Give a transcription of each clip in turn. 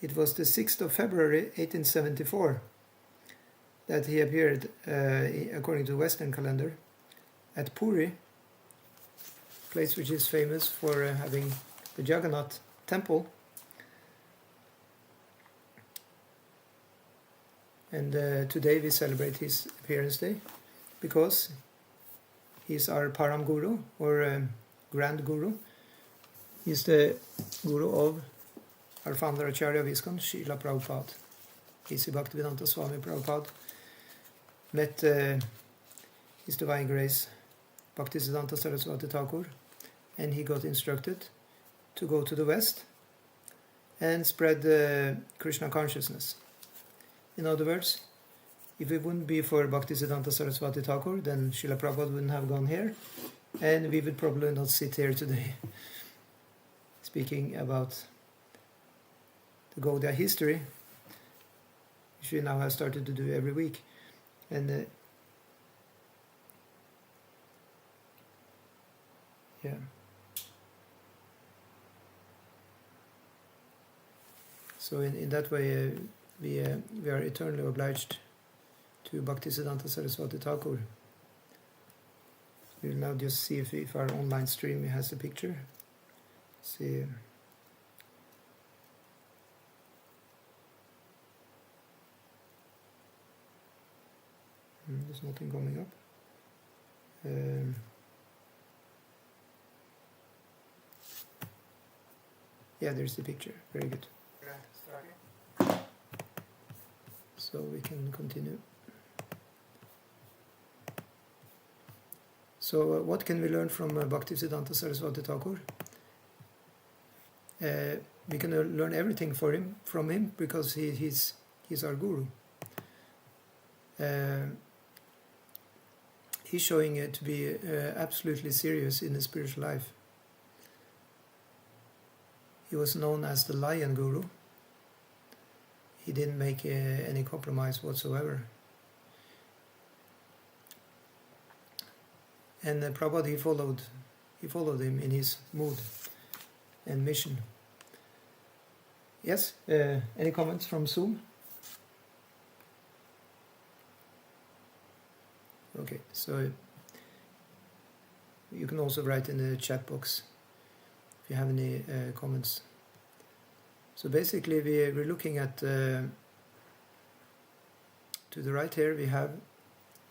it was the 6th of February 1874 that he appeared, according to the Western calendar, at Puri, place which is famous for having the Jagannath temple. And today we celebrate his appearance day because he's our Param Guru, or Grand Guru. He's the Guru of our founder Acharya of Iskcon, Srila Prabhupada. He's Bhaktisiddhanta Swami Prabhupada. Met His Divine Grace Bhaktisiddhanta Sarasvati Thakur, and he got instructed to go to the West and spread Krishna consciousness. In other words, if it wouldn't be for Bhaktisiddhanta Sarasvati Thakur, then Srila Prabhupada wouldn't have gone here, and we would probably not sit here today speaking about the Gaudiya history, which we now have started to do every week. And yeah. So in that way, we are eternally obliged to Bhaktisiddhanta Sarasvati Thakur. We'll now just see if our online stream has a picture. See. There's nothing coming up. Yeah, there's the picture. Very good. So we can continue. So what can we learn from Bhaktisiddhanta Sarasvati Thakur? We can learn everything from him because he's our guru. He's showing it to be absolutely serious in his spiritual life. He was known as the Lion Guru. He didn't make any compromise whatsoever. And Prabhupada, he followed him in his mood and mission. Yes, any comments from Zoom? Okay, so you can also write in the chat box if you have any comments. So basically we're looking at, to the right here we have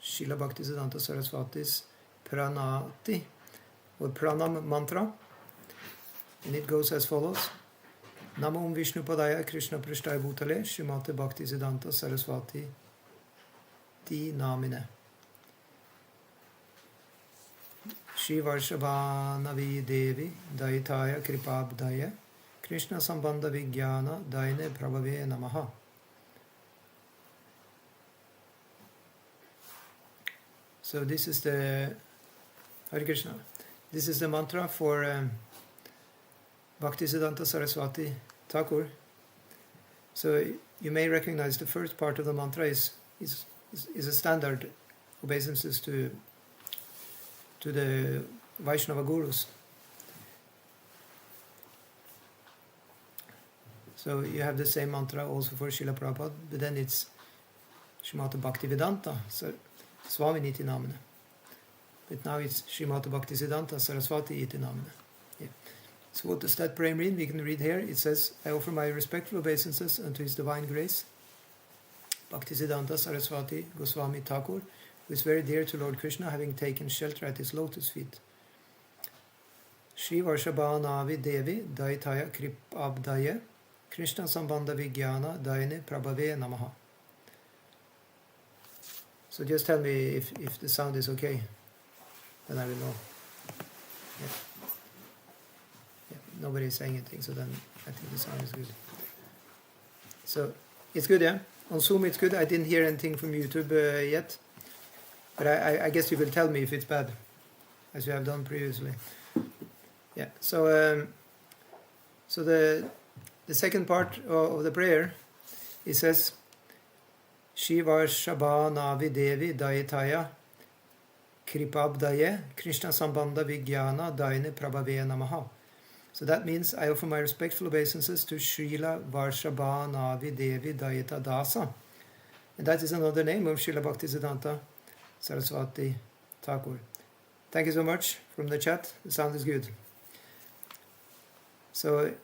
Srila Bhaktisiddhanta Sarasvati's Pranati, or Pranam mantra, and it goes as follows: Namo Om Vishnu Padaya Krishna Prishtaya Bhutale Srimate Bhaktisiddhanta Sarasvati Ti Namine Shri Varshabhanavi Devi Daitaya Kripabdaya Krishna Sambandha Vijnana Daine Prabhave Namaha. So this is the Hare Krishna. This is the mantra for Bhaktisiddhanta Sarasvati Thakur. So you may recognize the first part of the mantra is a standard obeisances to the Vaishnava Gurus. So you have the same mantra also for Srila Prabhupada, but then it's Srimate Bhaktivedanta Swami Niti Namane. But now it's Srimate Bhaktisiddhanta Sarasvati Iti Namane. Yeah. So what does that prayer mean? We can read here. It says, I offer my respectful obeisances unto His Divine Grace, Bhaktisiddhanta Sarasvati Goswami Thakur, who is very dear to Lord Krishna, having taken shelter at his lotus feet. Shri Varshabhanavi Devi Daitaya Kripabdaya Krishna Sambandha Vijnana Daine Prabhave Namaha. So just tell me if the sound is okay, then I will know. Yeah. Nobody is saying anything, so then I think the sound is good. So it's good, yeah? On Zoom it's good. I didn't hear anything from YouTube yet, but I guess you will tell me if it's bad, as you have done previously. Yeah. So the second part of the prayer, it says, Shiva Shabhanavi Devi Daitaya Kripabdaye Krishna Sambandha Vijnana Daine Prabhave Namaha. So So that means I offer my respectful obeisances to Srila Varshabhanavi Devi Dayita Dasa. And that is another name of Srila Bhaktisiddhanta Sarasvati Thakura. Thank you so much from the chat. The sound is good. So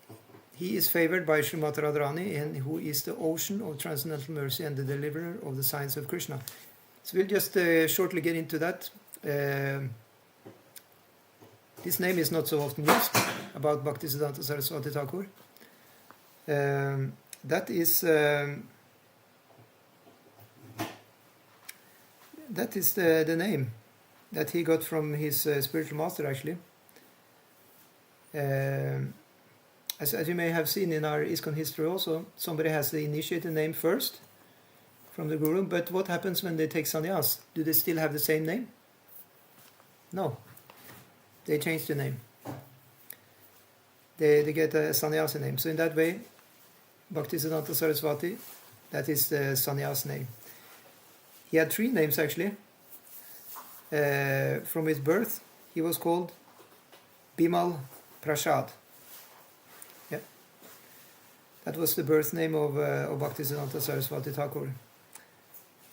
he is favored by Srimati Radharani, and who is the ocean of transcendental mercy and the deliverer of the signs of Krishna. So we'll just shortly get into that. This name is not so often used about Bhaktisiddhanta Saraswati Thakur. That is the name that he got from his spiritual master, actually. As you may have seen in our Iskcon history also, somebody has the initiated name first from the Guru, but what happens when they take sannyas? Do they still have the same name? No. They change the name. They get a sannyasa name. So in that way, Bhaktisiddhanta Saraswati, that is the sannyas name. He had 3 names actually. From his birth, he was called Bimal Prasad. Yeah. That was the birth name of Bhaktisiddhanta Saraswati Thakur.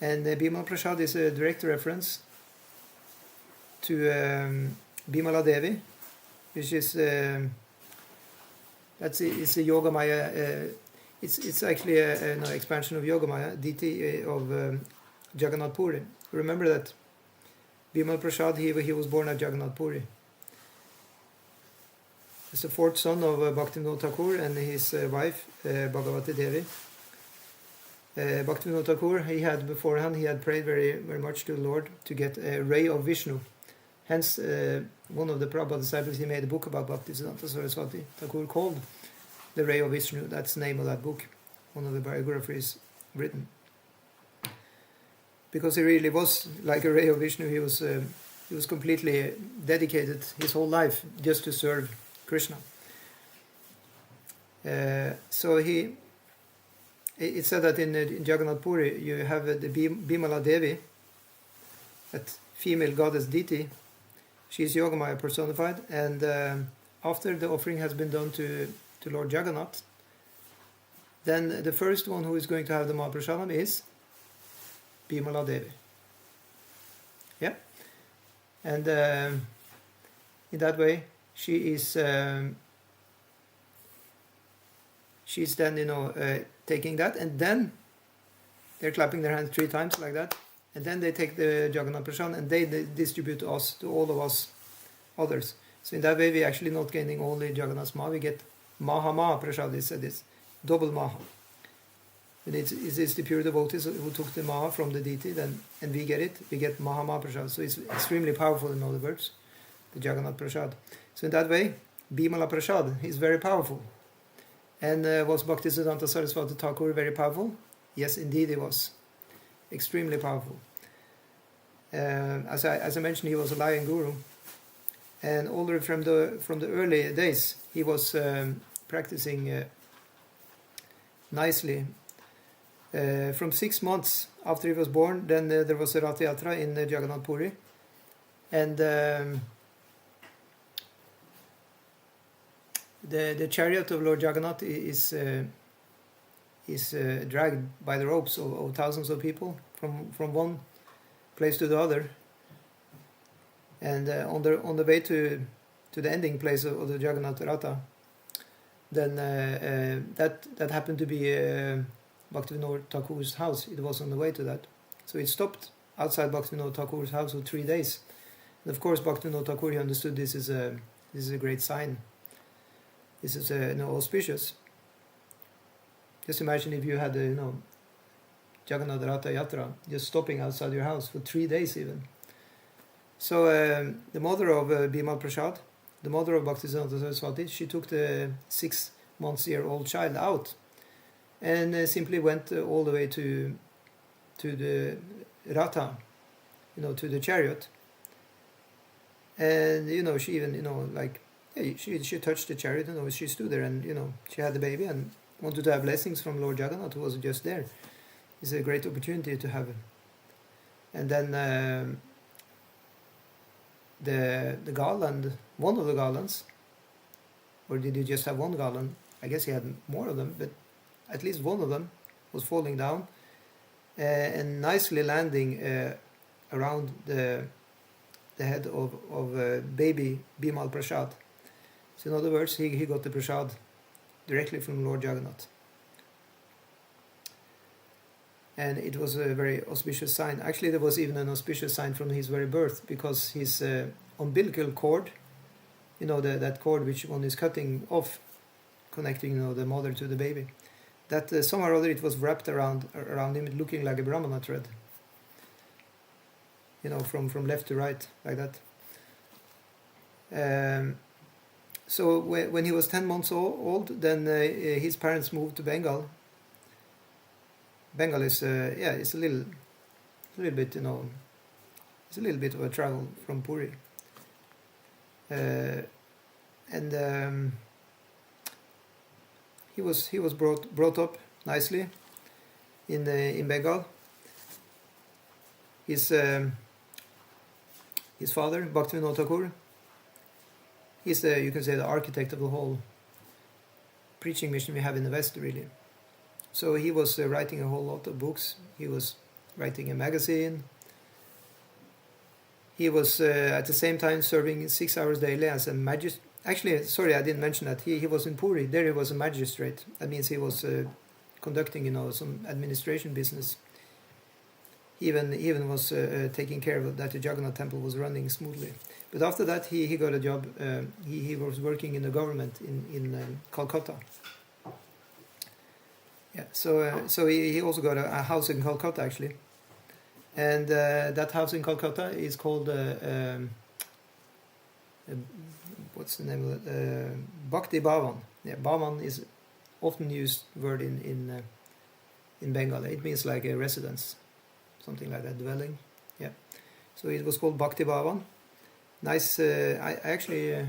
And Bimal Prasad is a direct reference to Bimala Devi, which is it's a Yogamaya. It's actually an expansion of Yogamaya, deity of Jagannath Puri. Remember that Bimal Prasad, he was born at Jagannath Puri. He's the 4th son of Bhaktivinoda Thakur and his wife Bhagavati Devi. Bhaktivinoda Thakur, he had prayed very, very much to the Lord to get a ray of Vishnu. Hence, one of the Prabhupada disciples, he made a book about Bhaktisiddhanta Saraswati Thakur called The Ray of Vishnu. That's the name of that book. One of the biographies written. Because he really was like a ray of Vishnu. He was completely dedicated his whole life just to serve Krishna. So it's said that in Jagannath Puri you have the Bimala Devi, that female goddess deity. She is Yogamaya personified, and after the offering has been done to Lord Jagannath, then the first one who is going to have the Mahaprasadam is Bimala Devi. Yeah, and in that way she is she's then taking that, and then they're clapping their hands 3 times like that. And then they take the Jagannath Prasad and they distribute to all of us others. So in that way, we're actually not gaining only Jagannath Maha, we get Maha Prasad, it's double Maha. And it's the pure devotees who took the Maha from the deity, and we get Maha Prasad. So it's extremely powerful, in other words, the Jagannath Prasad. So in that way, Bimala Prasad is very powerful. And was Bhaktisiddhanta Saraswati Thakur very powerful? Yes, indeed he was. Extremely powerful. As I mentioned, he was a lion guru, and already from the early days he was practicing nicely. From 6 months after he was born, then there was a Rath Yatra in Jagannath Puri, and the chariot of Lord Jagannath is dragged by the ropes of thousands of people from one place to the other, and on the way to the ending place of the Jagannath Ratha, then that happened to be Bhaktivinoda Thakur's house. It was on the way to that, so it stopped outside Bhaktivinoda Thakur's house for 3 days. And of course, Bhaktivinoda Thakur, he understood this is a great sign. This is auspicious. Just imagine if you had Jagannath Ratha Yatra just stopping outside your house for 3 days even. So the mother of Bimal Prasad, the mother of Bhaktisiddhanta Saraswati, she took the 6-month-old child out and simply went all the way to the Ratha, to the chariot. And she even she touched the chariot, she stood there, and she had the baby and wanted to have blessings from Lord Jagannath, who was just there. It's a great opportunity to have him. And then the garland, one of the garlands, or did he just have one gallon? I guess he had more of them, but at least one of them was falling down and nicely landing around the head of baby Bimal Prasad. So in other words, he got the Prasad directly from Lord Jagannath. And it was a very auspicious sign. Actually, there was even an auspicious sign from his very birth, because his umbilical cord, that cord which one is cutting off, connecting the mother to the baby, that somehow or other it was wrapped around him, looking like a Brahmana thread, from left to right, like that. So when he was 10 months old, then his parents moved to Bengal. Bengal is it's a little bit it's a little bit of a travel from Puri, and he was brought up nicely in Bengal. His father, Bhaktivinoda Thakur, he's you can say the architect of the whole preaching mission we have in the West, really. So he was writing a whole lot of books. He was writing a magazine. He was at the same time serving 6 hours daily as a magistrate. Actually, sorry, I didn't mention that. He was in Puri. There he was a magistrate. That means he was conducting, some administration business. He even was taking care of that the Jagannath temple was running smoothly. But after that, he got a job. He was working in the government in Calcutta. Yeah, so he also got a house in Calcutta, actually, and that house in Calcutta is called what's the name of it? Bhakti Bhavan. Yeah, Bhavan is often used word in Bengal. It means like a residence, something like that, dwelling. Yeah, so it was called Bhakti Bhavan. Nice. I actually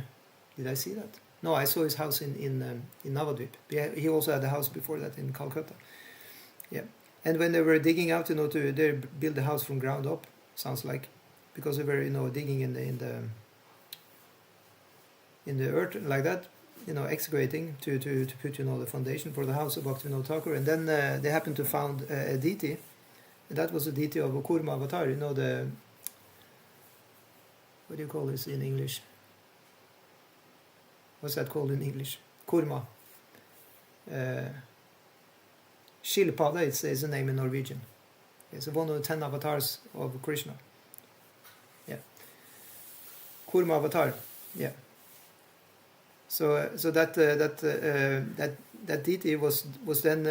did I see that? No, I saw his house in Navadvip. He also had a house before that in Calcutta. Yeah, and when they were digging out, they build the house from ground up. Sounds like, because they were digging in the earth like that, excavating to put the foundation for the house of Bhaktivinoda Thakur, and then they happened to found a deity, and that was the deity of Kurma Avatar. The what do you call this in English? What's that called in English? Kurma. Shilpada is the name in Norwegian. It's one of the 10 avatars of Krishna. Yeah. Kurma avatar. Yeah. So that deity was then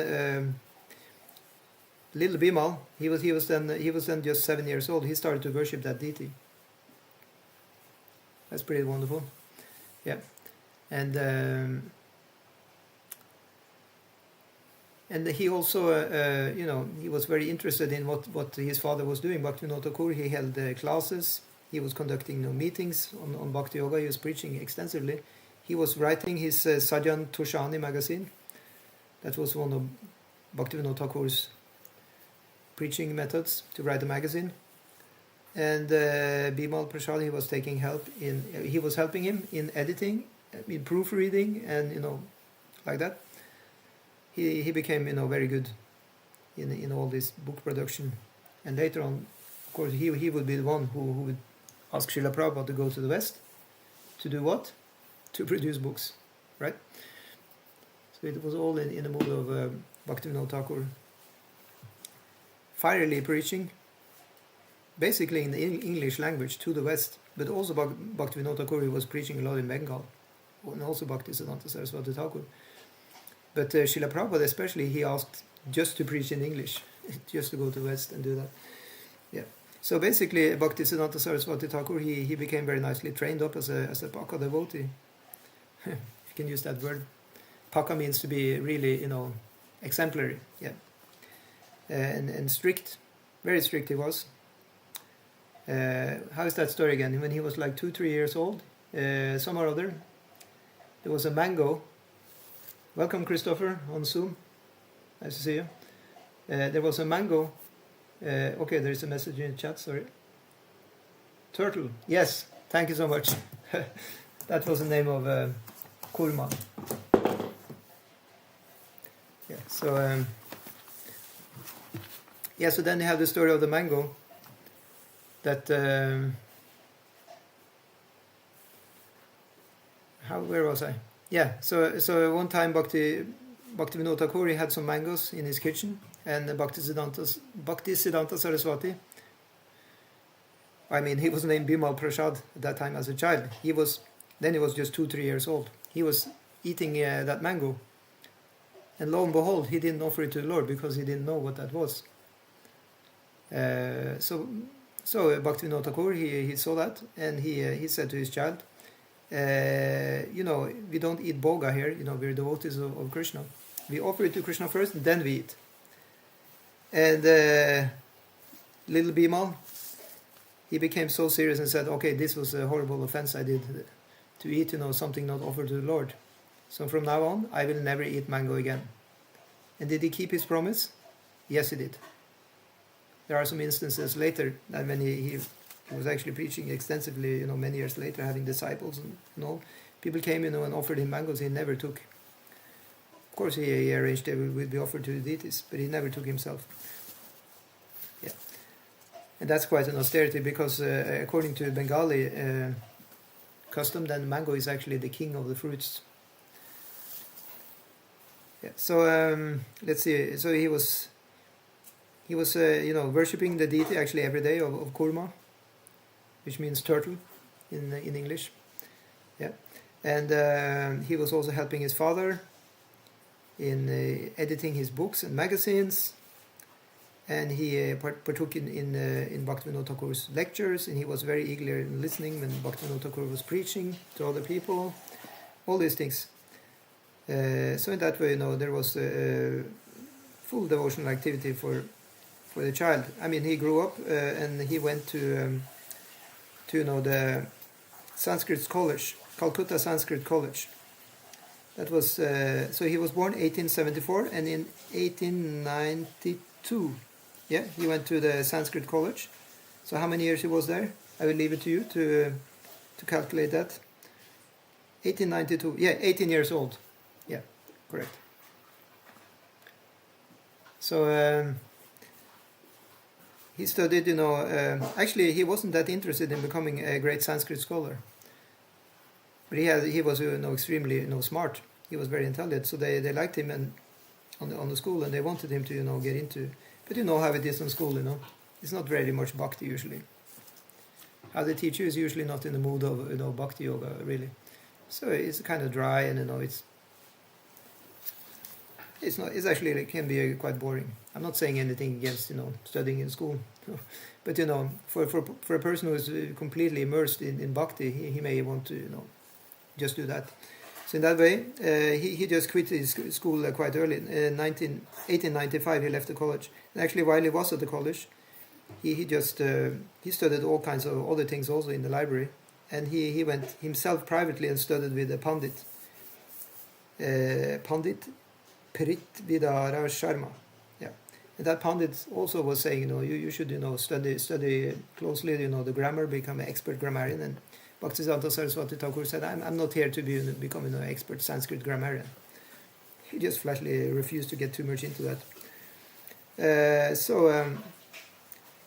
little Bimal. He was then just 7 years old. He started to worship that deity. That's pretty wonderful. Yeah. And he also, he was very interested in what his father was doing. Bhaktivinoda Thakur, he held classes. He was conducting meetings on Bhakti Yoga. He was preaching extensively. He was writing his Sajan Tushani magazine. That was one of Bhaktivinoda Thakur's preaching methods, to write a magazine. And Bimal Prasad, he was helping him in editing, in proofreading, and like that. He became very good in all this book production, and later on, of course, he would be the one who would ask Srila Prabhupada to go to the West to do what? To produce books, right? So it was all in the mood of Bhaktivinoda Thakur fierily preaching, basically in the English language to the West, but also Bhaktivinoda Thakur, he was preaching a lot in Bengal, and also Bhaktisiddhanta Sarasvati Thakur. But Srila Prabhupada especially, he asked just to preach in English, just to go to the West and do that. Yeah. So basically, Bhaktisiddhanta Sarasvati Thakur, he became very nicely trained up as a Paka devotee. If you can use that word. Paka means to be really, exemplary. Yeah. And strict, very strict he was. How is that story again? When he was like 2-3 years old, some or other, there was a mango. Welcome, Christopher, on Zoom. Nice to see you. There was a mango. Okay, there is a message in the chat, sorry. Turtle. Yes, thank you so much. That was the name of kurma. Yeah. So so then you have the story of the mango. That where was I? Yeah. So one time Bhaktivinoda Thakur had some mangoes in his kitchen, and Bhaktisiddhanta Sarasvati. I mean, he was named Bimal Prasad at that time as a child. He was just 2-3 years old. He was eating that mango, and lo and behold, he didn't offer it to the Lord because he didn't know what that was. So Bhaktivinoda Thakur, he saw that, and he said to his child, we don't eat boga here. We're devotees of Krishna. We offer it to Krishna first, then we eat. And little Bimal, he became so serious and said, okay, this was a horrible offense I did to eat, something not offered to the Lord. So from now on, I will never eat mango again. And did he keep his promise? Yes, he did. There are some instances later that when he was actually preaching extensively, many years later, having disciples and all. People came, and offered him mangoes he never took. Of course, he arranged they would be offered to the deities, but he never took himself. Yeah. And that's quite an austerity because according to Bengali custom, then mango is actually the king of the fruits. Yeah. So let's see. So he was worshipping the deity actually every day of kurma, which means turtle in English. Yeah. And he was also helping his father in editing his books and magazines. And he partook in Bhaktivinoda Thakur's lectures, and he was very eager in listening when Bhaktivinoda Thakur was preaching to other people. All these things. So in that way, there was full devotional activity for the child. I mean, he grew up and he went to the Sanskrit college, Calcutta Sanskrit College. That was so he was born 1874, and in 1892, he went to the Sanskrit college. So how many years he was there? I will leave it to you to calculate that. 1892. 18 years old. Yeah, correct. So he studied, actually he wasn't that interested in becoming a great Sanskrit scholar. But he was extremely smart. He was very intelligent, so they liked him and on the school, and they wanted him to get into. But how it is in school, it's not very much bhakti usually. How they teach you is usually not in the mood of bhakti yoga really. So it's kind of dry, and it's not. It's actually, it can be quite boring. I'm not saying anything against studying in school, but for a person who is completely immersed in bhakti, he may want to just do that. So in that way, he just quit his school quite early. In 1895, he left the college. And actually, while he was at the college, he studied all kinds of other things also in the library. And he went himself privately and studied with a Pandit Pirit Vidara Sharma. Yeah. And that Pandit also was saying, you should, study closely, the grammar, become an expert grammarian. And Bhaktisiddhanta Saraswati Thakur said, I'm not here to become an expert Sanskrit grammarian. He just flatly refused to get too much into that.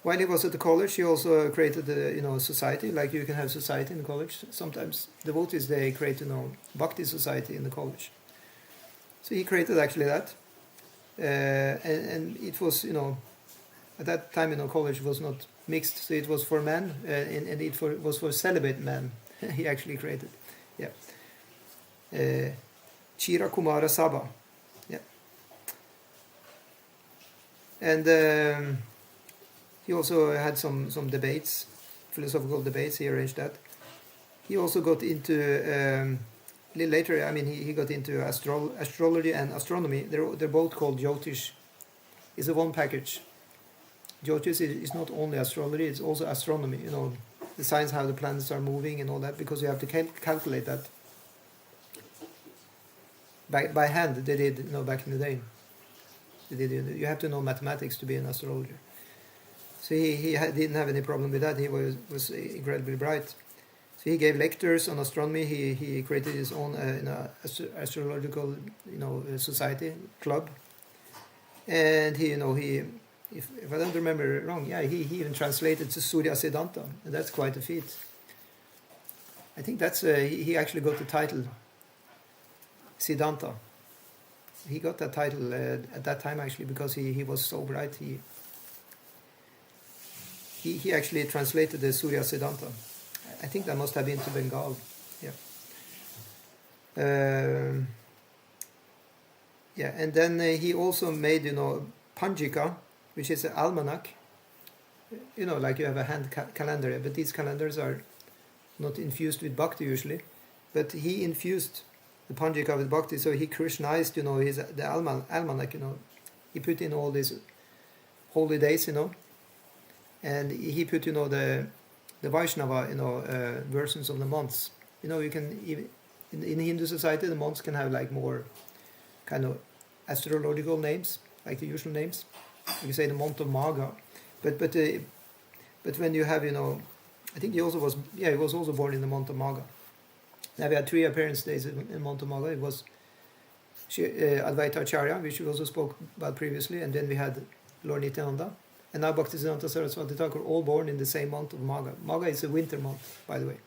While he was at the college, he also created a society, like you can have society in the college. Sometimes devotees, they create bhakti society in the college. So he created actually that, and it was at that time college was not mixed, so it was for men, and it was for celibate men. He actually created, Chira Kumara Sabha, and he also had some debates, philosophical debates. He arranged that. He also got into a little later. I mean, he got into astrology and astronomy. They're both called Jyotish. It's a one package. Jyotish is not only astrology; it's also astronomy. The science how the planets are moving and all that, because you have to calculate that by hand. They did, back in the day. You have to know mathematics to be an astrologer. So he didn't have any problem with that. He was incredibly bright. So he gave lectures on astronomy. He created his own astrological society club, and he if I don't remember wrong, he even translated to Siddhanta, and that's quite a feat. I think that's he actually got the title Siddhanta. He got that title at that time actually because he was so bright. He actually translated the Surya Siddhanta. I think that must have been to Bengal. And then he also made Panjika, which is an almanac. Like you have a hand calendar, but these calendars are not infused with bhakti usually. But he infused the Panjika with bhakti, so he Krishnized, the almanac. He put in all these holy days, and he put the Vaishnava versions of the months. You can even in Hindu society the months can have like more kind of astrological names, like the usual names. You say the month of Maga, but when you have I think he was also born in the month of Maga. Now we had 3 appearance days in month of Maga. It was Advaita Acharya, which we also spoke about previously, and then we had Lord Nityananda, and now Bhaktisiddhanta, Sarasvati, Thakura, all born in the same month of Maga. Maga is a winter month, by the way.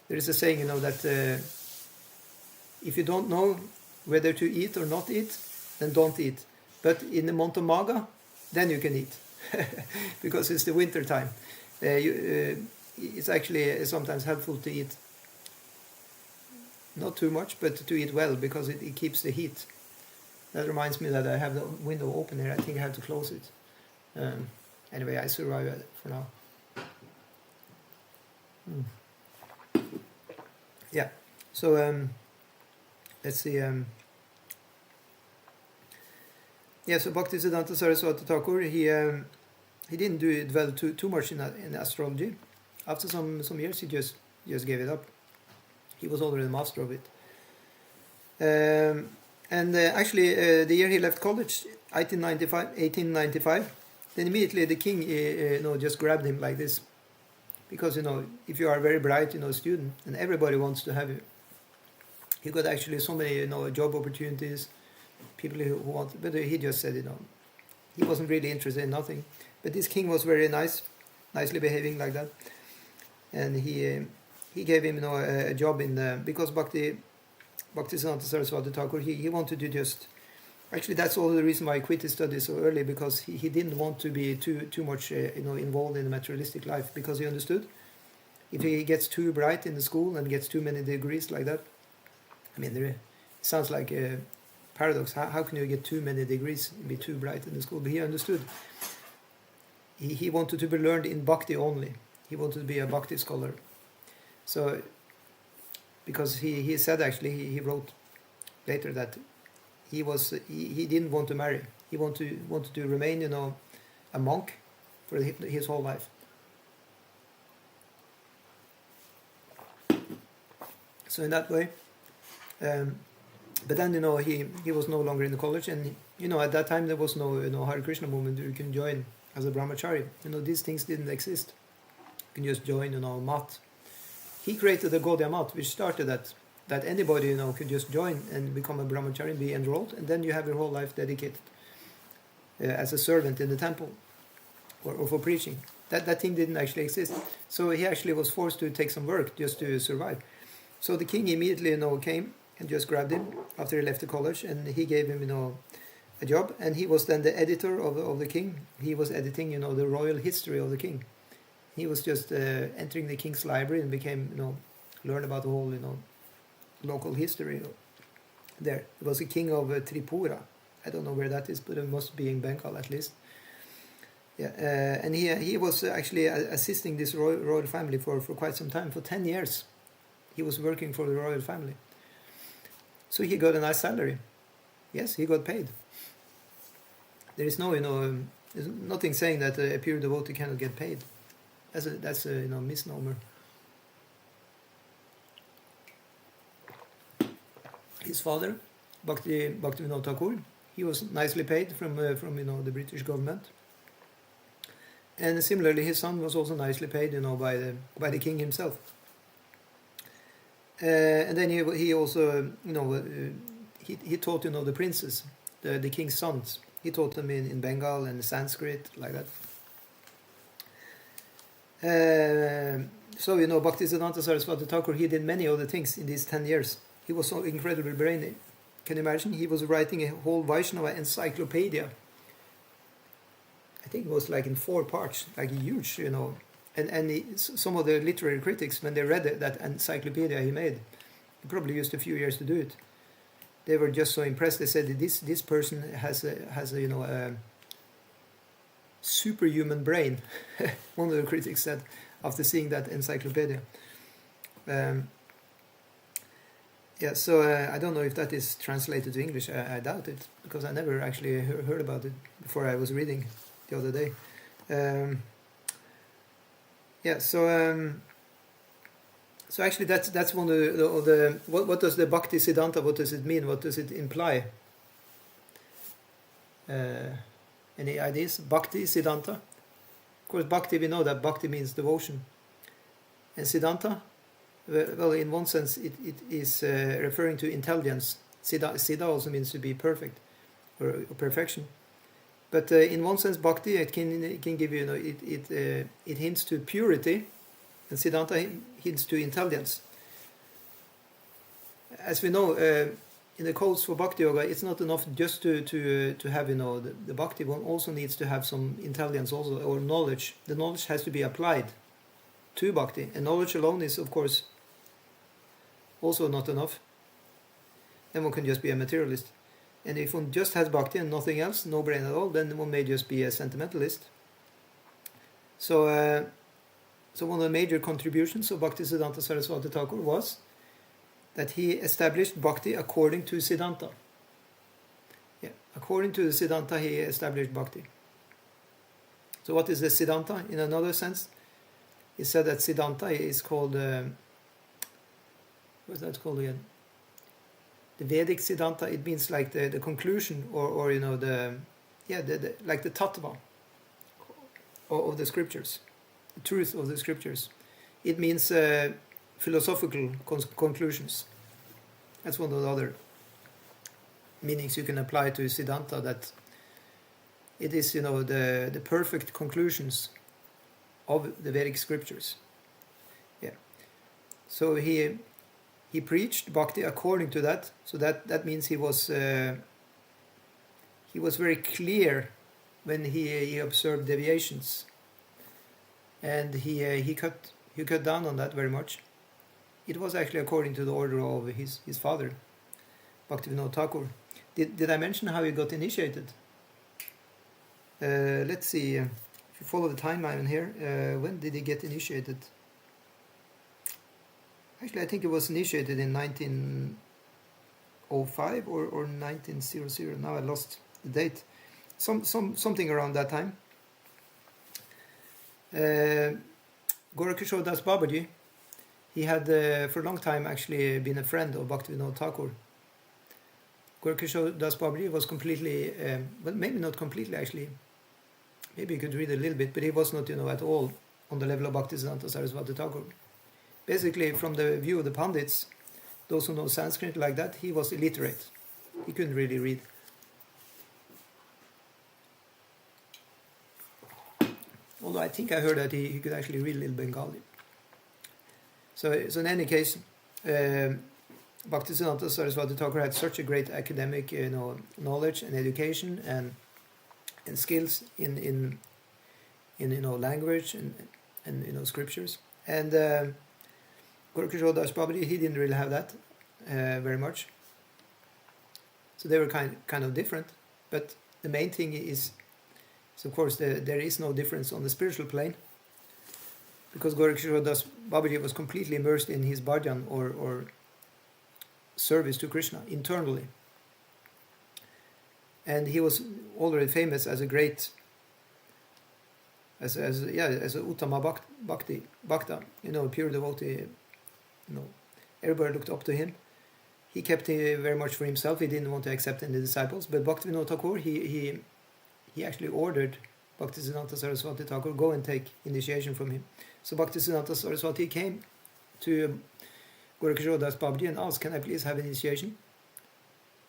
There is a saying, that if you don't know whether to eat or not eat, then don't eat. But in the month of Maga, then you can eat, because it's the winter time. It's actually sometimes helpful to eat not too much, but to eat well, because it keeps the heat. That reminds me that I have the window open here. I think I have to close it. Anyway, I survive for now. Yeah. So let's see. So Bhaktisiddhanta Saraswati Thakur, he didn't dwell too much in astrology. After some years, he just gave it up. He was already a master of it. Actually, the year he left college, 1895, then immediately the king, just grabbed him like this, because if you are a very bright, student, and everybody wants to have you. He got actually so many, job opportunities, people who want, but he just said, he wasn't really interested in nothing. But this king was very nicely behaving like that, and he gave him, a job in because Bhaktisiddhanta Saraswati Thakur, he wanted to just, actually that's all the reason why he quit his studies so early, because he didn't want to be too much involved in the materialistic life, because he understood if he gets too bright in the school and gets too many degrees like that, it sounds like a paradox. How can you get too many degrees and be too bright in the school? But he understood. He wanted to be learned in bhakti only. He wanted to be a bhakti scholar. So, because he said actually, he wrote later that he didn't want to marry. He wanted to remain, a monk for his whole life. So in that way, but then he was no longer in the college, and at that time there was no Hare Krishna movement you can join as a brahmachari. These things didn't exist. You can just join mat. He created the Gaudiya mat, which started that anybody could just join and become a brahmachari and be enrolled, and then you have your whole life dedicated as a servant in the temple or for preaching. That thing didn't actually exist. So he actually was forced to take some work just to survive. So the king immediately came and just grabbed him after he left the college, and he gave him a job, and he was then the editor of the king. He was editing the royal history of the king. He was just entering the king's library and became learn about the whole local history there. He was a king of Tripura. I don't know where that is, but it must be in Bengal at least. And he was actually assisting this royal family for quite some time. For 10 years he was working for the royal family. So he got a nice salary. Yes, he got paid. There is no, there's nothing saying that a pure devotee cannot get paid. That's a misnomer. His father, Bhaktivinoda Thakur, he was nicely paid from the British government. And similarly, his son was also nicely paid, by the king himself. And then he also, he taught, the princes, the king's sons. He taught them in Bengal and Sanskrit, like that. So, Bhaktisiddhanta Sarasvati Thakur, he did many other things in these 10 years. He was so incredibly brainy. Can you imagine? He was writing a whole Vaishnava encyclopedia. I think it was like in 4 parts, like huge, And some of the literary critics, when they read that encyclopedia he made, he probably used a few years to do it. They were just so impressed. They said that this person has a superhuman brain. One of the critics said after seeing that encyclopedia. So I don't know if that is translated to English. I doubt it, because I never actually heard about it before I was reading the other day. So actually that's one of the what does the Bhaktisiddhanta, what does it mean? What does it imply? Any ideas? Bhaktisiddhanta? Of course, Bhakti, we know that Bhakti means devotion. And Siddhanta, well, in one sense, it is referring to intelligence. Siddha also means to be perfect, or perfection. But in one sense, Bhakti, it can give you, it hints to purity, and Siddhanta hints to intelligence. As we know, in the codes for Bhakti Yoga, it's not enough just to have, the Bhakti. One also needs to have some intelligence also, or knowledge. The knowledge has to be applied to Bhakti, and knowledge alone is, of course, also not enough. Then one can just be a materialist. And if one just has Bhakti and nothing else, no brain at all, then one may just be a sentimentalist. So one of the major contributions of Bhaktisiddhanta Sarasvati Thakur was that he established Bhakti according to Siddhanta. Yeah, according to the Siddhanta, he established Bhakti. So what is the Siddhanta? In another sense, he said that Siddhanta is called, what's that called again? The Vedic Siddhanta. It means like the conclusion, or like the tattva of the scriptures, the truth of the scriptures. It means philosophical conclusions. That's one of the other meanings you can apply to Siddhanta, that it is, the perfect conclusions of the Vedic scriptures. Yeah. So he preached Bhakti according to that. So that means he was very clear when he observed deviations, and he cut down on that very much. It was actually according to the order of his father, Bhaktivinoda Thakur. Did I mention how he got initiated? Let's see. If you follow the timeline here, when did he get initiated? Actually, I think it was initiated in 1905 or 1900. Now I lost the date. Something around that time. Gorakishore Das Babaji, he had for a long time actually been a friend of Bhaktivinoda Thakur. Gorakishore Das Babaji was completely, well, maybe not completely actually. Maybe you could read a little bit, but he was not, at all on the level of Bhaktisiddhanta Sarasvati Thakur. Basically, from the view of the Pandits, those who know Sanskrit like that, he was illiterate. He couldn't really read. Although I think I heard that he could actually read a little Bengali. So in any case, Bhaktisiddhanta Sarasvati Thakur had such a great academic, knowledge and education and skills in language and scriptures. And Gorakishore Das Babaji, he didn't really have that very much. So they were kind of different. But the main thing is of course there is no difference on the spiritual plane, because Gorakishore Das Babaji was completely immersed in his bhajan or service to Krishna internally. And he was already famous as a great, as a Uttama Bhakta, pure devotee. Everybody looked up to him. He kept it very much for himself. He didn't want to accept any disciples. But Bhaktivinoda Thakur, he actually ordered Bhaktisiddhanta Saraswati Thakur, go and take initiation from him. So Bhaktisiddhanta Saraswati came to Gorakishore Das Babaji and asked, can I please have initiation?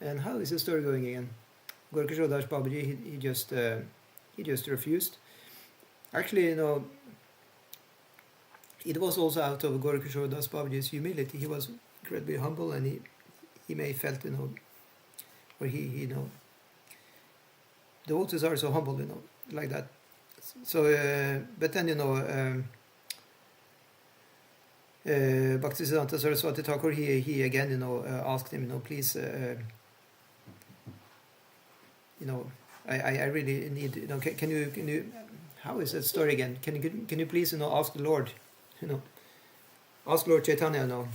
And how is the story going again? Gorakishore Das Babaji, he just refused. Actually, it was also out of Gorakishore Das Babaji's humility. He was incredibly humble, and he may felt, or he devotees are so humble, like that. So, but then, Bhaktisiddhanta Saraswati Thakur, he again, asked him, please, I really need, can you, how is that story again? Can you please, ask the Lord, ask Lord Chaitanya,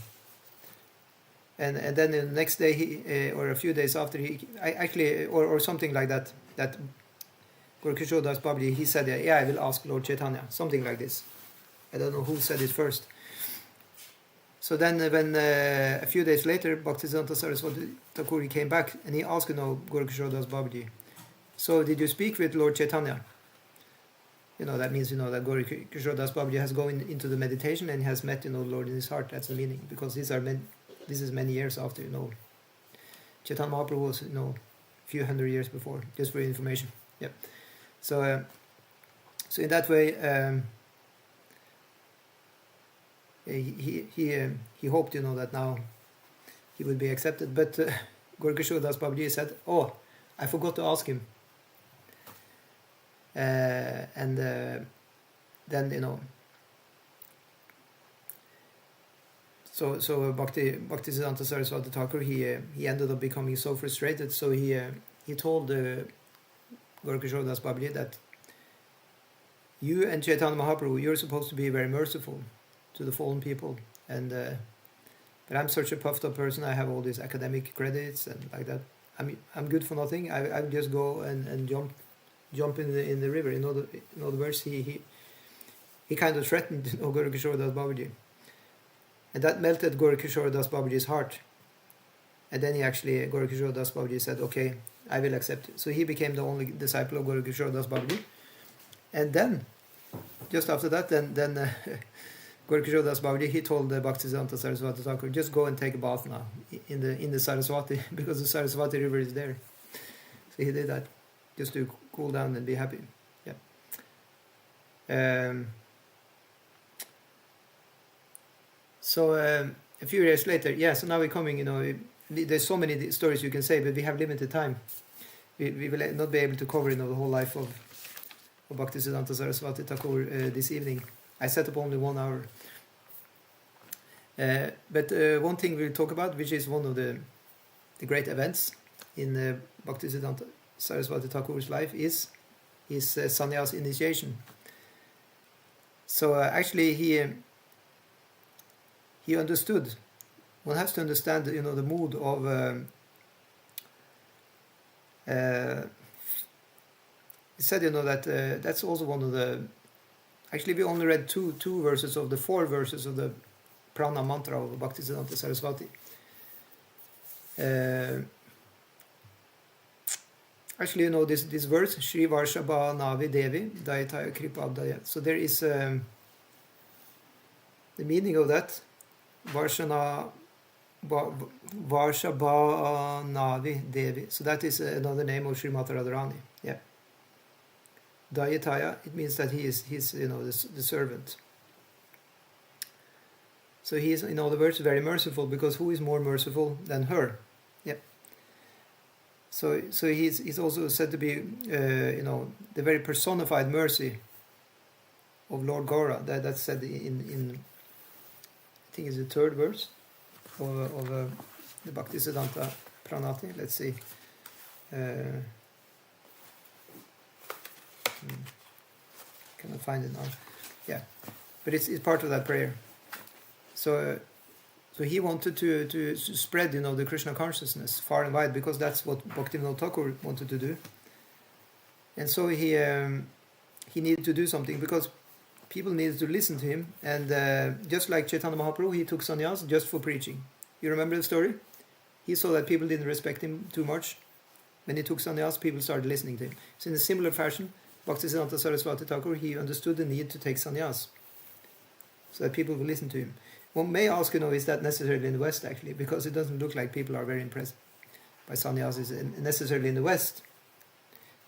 And then the next day, or a few days after, or something like that, that Gorakishore Das Babaji, he said, yeah, I will ask Lord Chaitanya, something like this. I don't know who said it first. So then when a few days later, Bhaktisiddhanta Saraswati Thakur came back, and he asked, Gorakishore Das Babaji, so did you speak with Lord Chaitanya? That means, that Gorakishore Das Babaji has gone into the meditation and has met, Lord in his heart. That's the meaning, because this is many years after, Chaitanya Mahaprabhu was, a few hundred years before, just for information. Yeah. So in that way, he hoped, that now he would be accepted. But Gorakishore Das Babaji said, "Oh, I forgot to ask him." And then So Bhaktisiddhanta Saraswati Thakur, he ended up becoming so frustrated. So he told Gorakishore Das Babaji that you and Chaitanya Mahaprabhu, you're supposed to be very merciful to the fallen people, and but I'm such a puffed up person. I have all these academic credits and like that. I'm good for nothing. I'll just go and jump in the river. In other words, he kind of threatened Gorakishore Das Babaji. And that melted Gorakishore Das Babaji's heart. And then Gorakishore Das Babaji said, okay, I will accept it. So he became the only disciple of Gorakishore Das Babaji. And then, just after that, then Gorakishore Das Babaji, he told Bhaktisiddhanta Saraswati Thakur, just go and take a bath now in the Saraswati, because the Saraswati river is there. So he did that, just to cool down and be happy. Yeah. So a few years later, so now we're coming, there's so many stories you can say, but we have limited time. We will not be able to cover, the whole life of Bhaktisiddhanta Saraswati Thakur this evening. I set up only 1 hour. But one thing we'll talk about, which is one of the great events in Bhaktisiddhanta Saraswati Thakur's life, is his sannyas initiation. So actually he understood. One has to understand, the mood of. He said, that that's also one of the. Actually, we only read two verses of the 4 verses of the Prana mantra of Bhaktisiddhanta Saraswati. Actually, this verse, Shri Varshaba Navi Devi Dayataya Kripadaya. So there is the meaning of that. Varshaba Navi Devi. So that is another name of Sri Mata Radharani. Yeah. Dayataya, it means that he's the servant. So he is, in other words, very merciful, because who is more merciful than her? Yeah. So he's also said to be the very personified mercy of Lord Gaura. That's said in I think it's the 3rd verse of the Bhaktisiddhanta Pranati. Let's see. Cannot find it now. Yeah, but it's part of that prayer. So he wanted to spread the Krishna consciousness far and wide, because that's what Bhaktivinoda Thakur wanted to do. And so he needed to do something, because people needed to listen to him. And just like Chaitanya Mahaprabhu, he took sannyas just for preaching. You remember the story? He saw that people didn't respect him too much. When he took sannyas, people started listening to him. So in a similar fashion, Bhaktisiddhanta Sarasvati Thakur, he understood the need to take sannyas so that people will listen to him. One may ask, is that necessarily in the West actually? Because it doesn't look like people are very impressed by sannyasis necessarily in the West.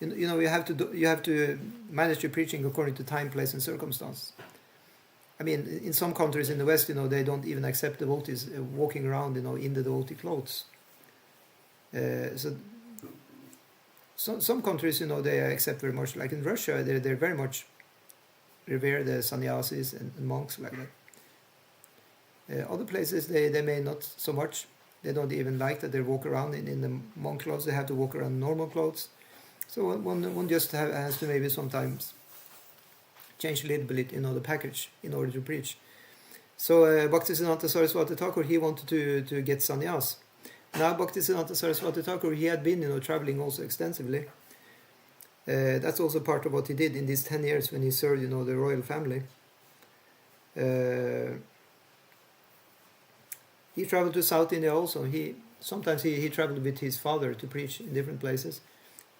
You have to manage your preaching according to time, place, and circumstance. I mean, in some countries in the West, they don't even accept devotees walking around, in the devotee clothes. So some countries, they accept very much. Like in Russia, they very much revere the sannyasis and monks like that. Other places, they may not so much. They don't even like that they walk around in the monk clothes. They have to walk around in normal clothes. So one just has to maybe sometimes change a little bit, the package in order to preach. So Bhaktisiddhanta Sarasvati Thakur, he wanted to get sannyas. Now Bhaktisiddhanta Sarasvati Thakur, he had been, traveling also extensively. That's also part of what he did in these 10 years when he served, the royal family. He traveled to South India also. Sometimes he traveled with his father to preach in different places.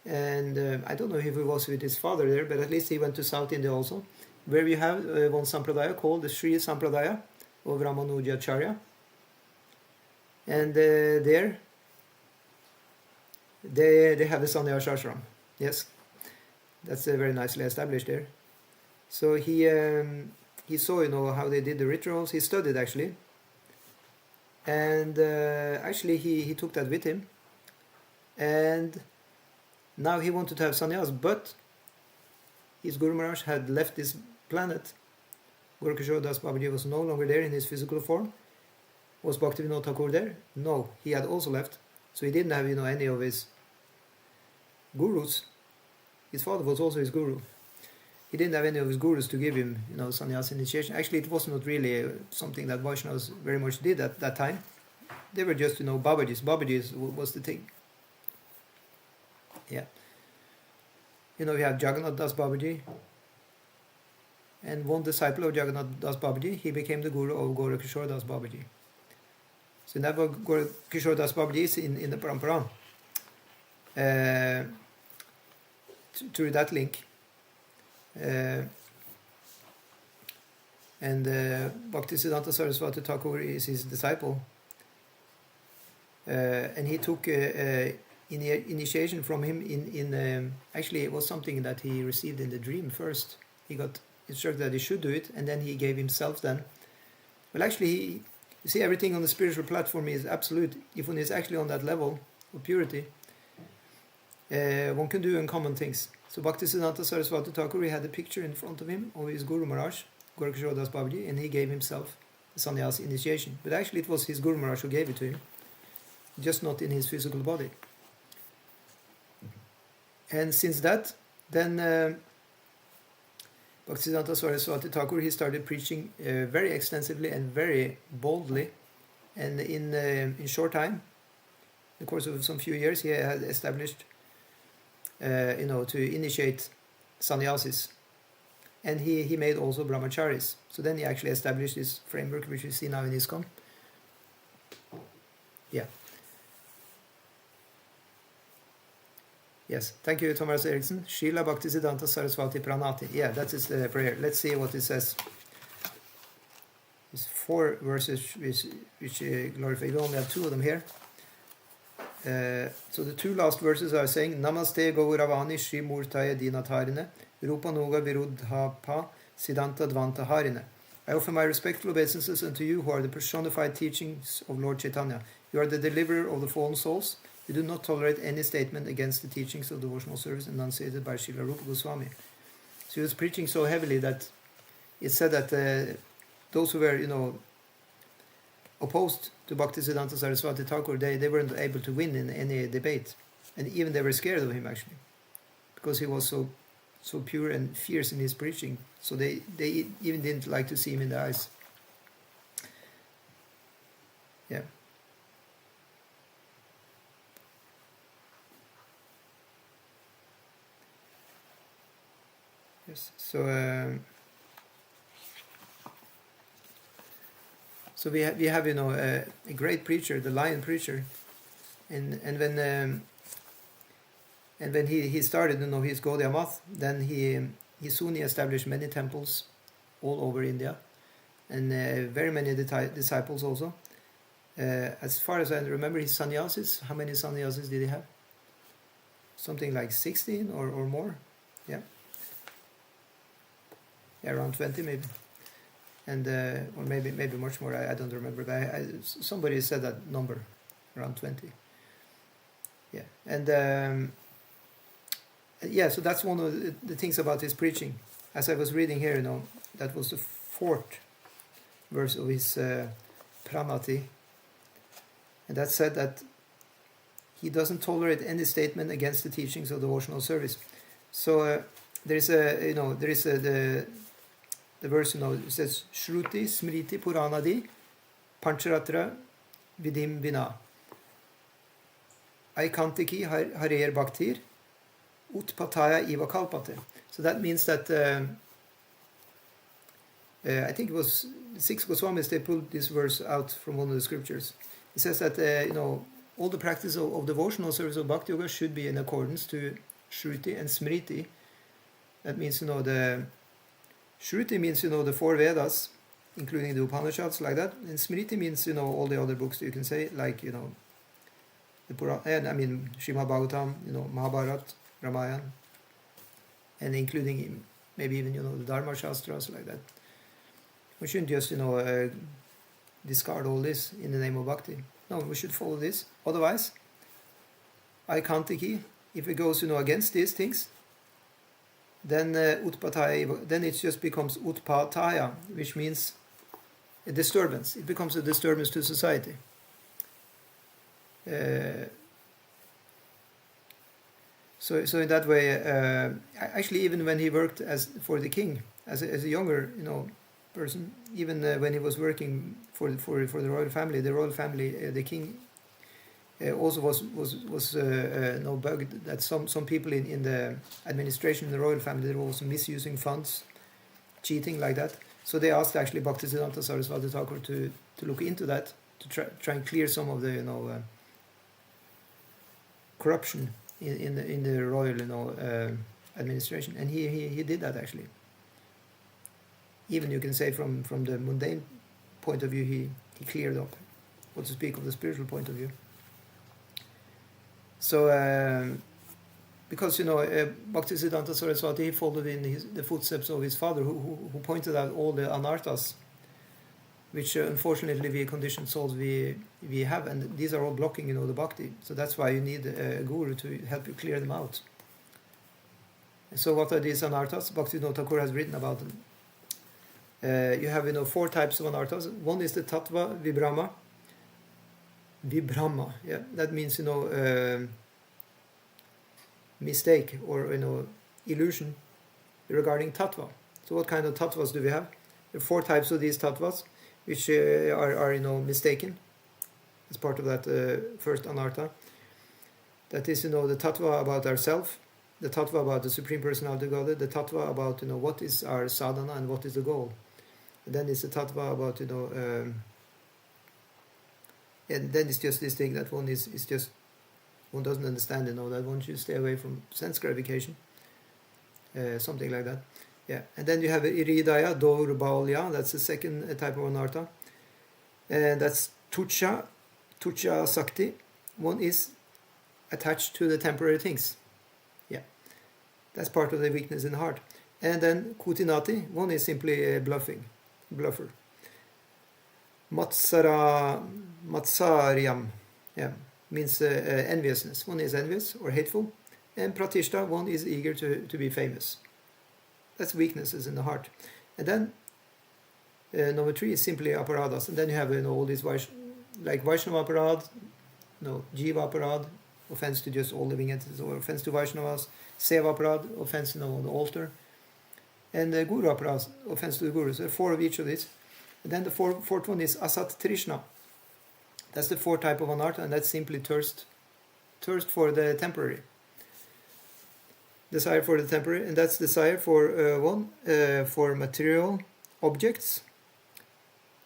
And I don't know if he was with his father there, but at least he went to South India also, where we have one sampradaya called the Sri Sampradaya of Ramanujacharya. And there they have the sannyas ashram. Yes, that's very nicely established there. So he saw, how they did the rituals. He studied actually. And actually he took that with him. And now he wanted to have sannyas, but his Guru Maharaj had left this planet. Guru Kishore Das Babaji was no longer there in his physical form. Was Bhaktivinoda Thakur there? No, he had also left. So he didn't have, any of his gurus. His father was also his guru. He didn't have any of his gurus to give him, sannyas initiation. Actually, it was not really something that Vaishnavas very much did at that time. They were just, Babajis. Babajis was the thing. Yeah. We have Jagannath Das Babaji. And one disciple of Jagannath Das Babaji, he became the guru of Gaura Kishore Das Babaji. So never Gaura Kishore Das Babaji is in the parampara. Through that link. And Bhaktisiddhanta Sarasvati Thakur is his disciple. And he took initiation from him in actually it was something that he received in the dream first. He got instructed that he should do it, and then he gave himself then. Well, actually, you see, everything on the spiritual platform is absolute. If one is actually on that level of purity, one can do uncommon things. So Bhaktisiddhanta Sarasvati Thakur, he had a picture in front of him of his Guru Maharaj, Gaura Kishore Das Babaji, and he gave himself the sannyas initiation. But actually it was his Guru Maharaj who gave it to him, just not in his physical body. And since that, then Bhaktisiddhanta Sarasvati Thakur, he started preaching very extensively and very boldly. And in short time, in the course of some few years, he had established, to initiate sannyasis. And he made also brahmacharis. So then he actually established this framework which we see now in Iskcon. Yeah. Yes, thank you, Thomas Eriksson. Srila Bhaktisiddhanta Sarasvati Pranati. Yeah, that is the prayer. Let's see what it says. It's 4 verses which glorify. We only have 2 of them here. So the 2 last verses are saying, Namaste Gauravani Shri Murtaya Dinatharine Rupanuga Viruddhapa Siddhanta Dvanta Harine. I offer my respectful obeisances unto you who are the personified teachings of Lord Chaitanya. You are the deliverer of the fallen souls. You do not tolerate any statement against the teachings of devotional service enunciated by Srila Rupa Goswami. So he was preaching so heavily that it said that those who were, opposed to Bhaktisiddhanta Sarasvati Thakur, they weren't able to win in any debate. And even they were scared of him, actually, because he was so pure and fierce in his preaching. So they even didn't like to see him in the eyes. Yeah. Yes. So we have a great preacher, the lion preacher, and when And when he started, his Gaudiya math, then he soon established many temples all over India, and very many disciples also. As far as I remember, his sannyasis, how many sannyasis did he have? Something like 16 or more, yeah, around 20 maybe, and or maybe much more. I don't remember, but somebody said that number, around 20. Yeah, and yeah, so that's one of the things about his preaching. As I was reading here, that was the 4th verse of his Pranati, and that said that he doesn't tolerate any statement against the teachings of devotional service. So there is the verse, it says Shruti Smriti Puranadi Pancharatra Vidim Vina Aikantiki Harer Bhaktir Utpataya Iva Kalpate. So that means that I think it was 6 Goswamis, they pulled this verse out from one of the scriptures. It says that all the practice of devotional service of Bhakti Yoga should be in accordance to Shruti and Smriti. That means, the Shruti means, the 4 Vedas, including the Upanishads, like that. And Smriti means, all the other books you can say, like, the Puran, and Srimad Bhagavatam, Mahabharata, Ramayana, and including maybe even, the Dharma Shastras, like that. We shouldn't just, discard all this in the name of Bhakti. No, we should follow this. Otherwise, Aikantiki, if it goes, against these things, then Utpataya, then it just becomes Utpataya, which means a disturbance. It becomes a disturbance to society. So in that way, actually, even when he worked for the king, as a younger, person, even when he was working for the royal family, the king also was bugged that some people in the administration in the royal family, they were also misusing funds, cheating like that. So they asked actually Bhaktisiddhanta Sarasvati Thakura to look into that, to try and clear some of the corruption in the royal administration, and he did that actually. Even you can say from the mundane point of view, he cleared up, what to speak of the spiritual point of view. So because Bhaktisiddhanta Saraswati, he followed in the footsteps of his father, who pointed out all the anarthas, which unfortunately we conditioned souls we have, and these are all blocking the bhakti. So that's why you need a guru to help you clear them out. So what are these anarthas? Bhaktisiddhanta Thakura has written about them. You have 4 types of anarthas. One is the tattva vibhrama, yeah, that means mistake or illusion regarding tattva. So what kind of tattvas do we have? There are 4 types of these tattvas, which are mistaken as part of that first anartha. That is the tattva about ourself, the tattva about the Supreme Personality of Godhead, the tattva about what is our sadhana and what is the goal. And then it's the tattva about and then it's just this thing that one is just, one doesn't understand, that one should stay away from sense gratification, something like that. Yeah, and then you have iridaya, daurbalya, that's the second type of anartha, and that's tucha sakti. One is attached to the temporary things. Yeah, that's part of the weakness in the heart. And then kutinati, one is simply bluffer. Matsaryam, yeah, means enviousness. One is envious or hateful. And pratishta, one is eager to be famous. That's weaknesses in the heart. And then number 3 is simply aparadas. And then you have all these like Vaishnava aparad, Jiva aparad, offense to just all living entities, or offense to Vaishnavas, Seva aparad, offense on the altar, and Guru aparad, offense to the Guru. So there are 4 of each of these. And then the fourth one is Asat Trishna. That's the 4th type of anartha, and that's simply thirst for the temporary. Desire for the temporary, and that's desire for for material objects.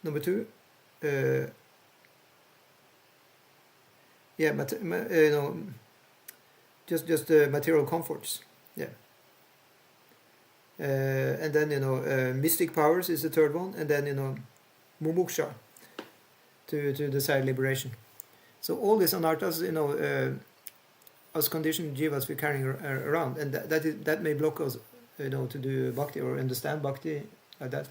Number 2, just the material comforts. Yeah. And then mystic powers is the third one, and then mumuksha, to desire liberation. So all these anarthas, as conditioned jivas we're carrying around, and that may block us, to do bhakti or understand bhakti like that.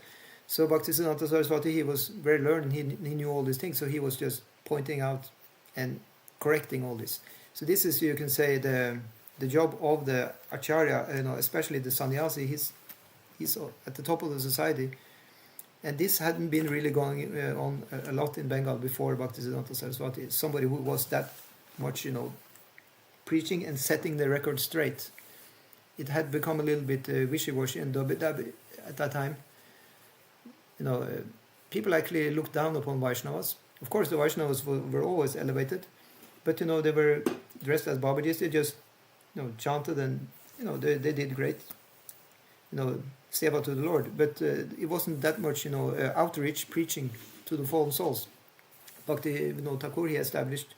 So Bhaktisiddhanta Sarasvati, he was very learned, he knew all these things, so he was just pointing out and correcting all this. So this is, you can say, the job of the acharya, especially the sannyasi. He's at the top of the society, and this hadn't been really going on a lot in Bengal before Bhaktisiddhanta Sarasvati. Somebody who was that much, preaching and setting the record straight. It had become a little bit wishy-washy and dobby-dabby at that time. People actually looked down upon Vaishnavas. Of course, the Vaishnavas were always elevated, but they were dressed as Babajis. They just chanted, and they did great. Seva to the Lord, but it wasn't that much outreach preaching to the fallen souls. Bhakti Thakura, he established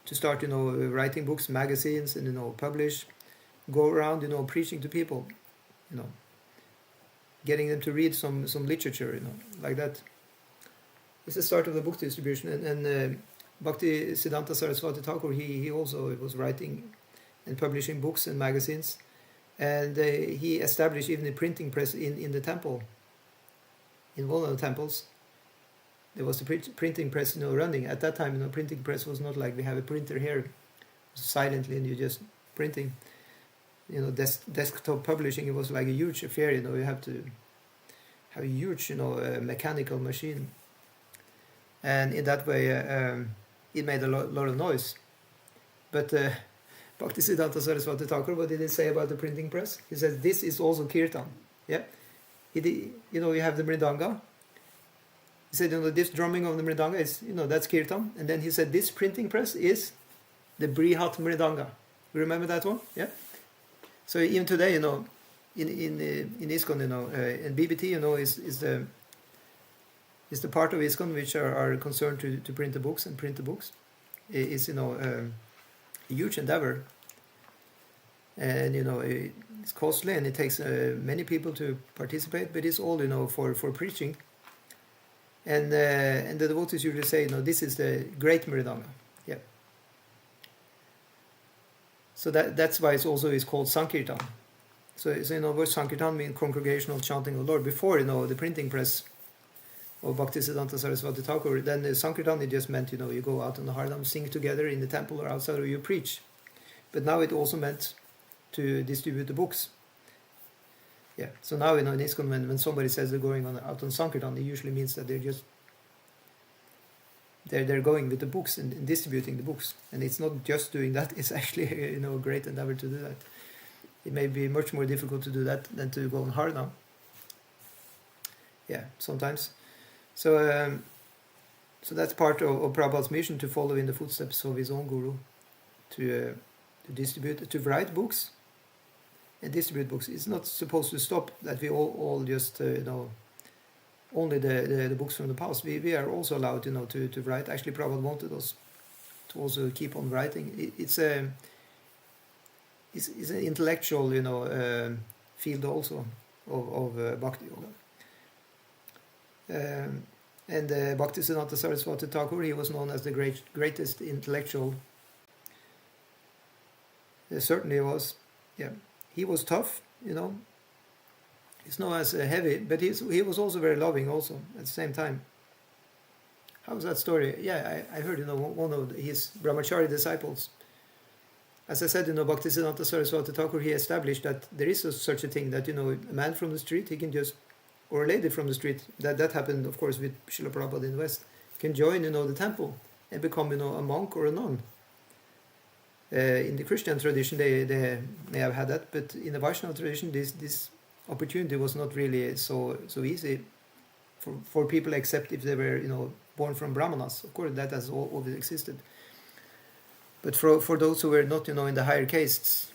to start writing books, magazines, and publish, go around preaching to people, getting them to read some literature, like that. It's the start of the book distribution, and Bhaktisiddhanta Sarasvati Thakur, he also was writing and publishing books and magazines. And he established even a printing press in the temple. In one of the temples, there was a printing press, running. At that time, printing press was not like we have a printer here, silently, and you're just printing. Desktop publishing, it was like a huge affair. You have to have a huge, mechanical machine, and in that way, it made a lot of noise. But Bhaktisiddhanta Sarasvati Thakur, what did he say about the printing press? He says, this is also kirtan. Yeah? You have the mridanga. He said, this drumming of the mridanga is, that's kirtan. And then he said, this printing press is the brihat mridanga. You remember that one? Yeah? So even today, in Iskcon, and BBT, is the part of Iskcon which are concerned to print the books and print the books. It's, a huge endeavor, and it's costly, and it takes many people to participate, but it's all for preaching, and the devotees usually say this is the great mridanga. Yeah. So that's why it's called Sankirtan. So what Sankirtan means, congregational chanting of the Lord. Before the printing press of Bhaktisiddhanta Sarasvati Thakur, then the Sankirtan, it just meant you go out on the Harinam, sing together in the temple or outside, or you preach. But now it also meant to distribute the books. Yeah. So now in Iskcon, when somebody says they're going out on Sankirtan, it usually means that they're going with the books and distributing the books. And it's not just doing that; it's actually a great endeavor to do that. It may be much more difficult to do that than to go on Harinam. Yeah, sometimes. So that's part of Prabhupada's mission, to follow in the footsteps of his own guru, to distribute, to write books and distribute books. It's not supposed to stop that we all just only the books from the past. We are also allowed to write. Actually, Prabhupada wanted us to also keep on writing. It's an intellectual field also of bhakti yoga. And Bhaktisiddhanta Sarasvati Thakur, he was known as the greatest intellectual. Certainly was. Yeah, he was tough. He's not as heavy, but he was also very loving. Also at the same time. How was that story? Yeah, I heard one of his brahmachari disciples. As I said, Bhaktisiddhanta Sarasvati Thakur, he established that there is such a thing that a man from the street, he can just, or a lady from the street, that happened of course with Srila Prabhupada in the West, can join the temple and become a monk or a nun. In the Christian tradition they may have had that, but in the Vaishnava tradition this opportunity was not really so easy for people, except if they were born from brahmanas. Of course that has always existed, but for those who were not in the higher castes,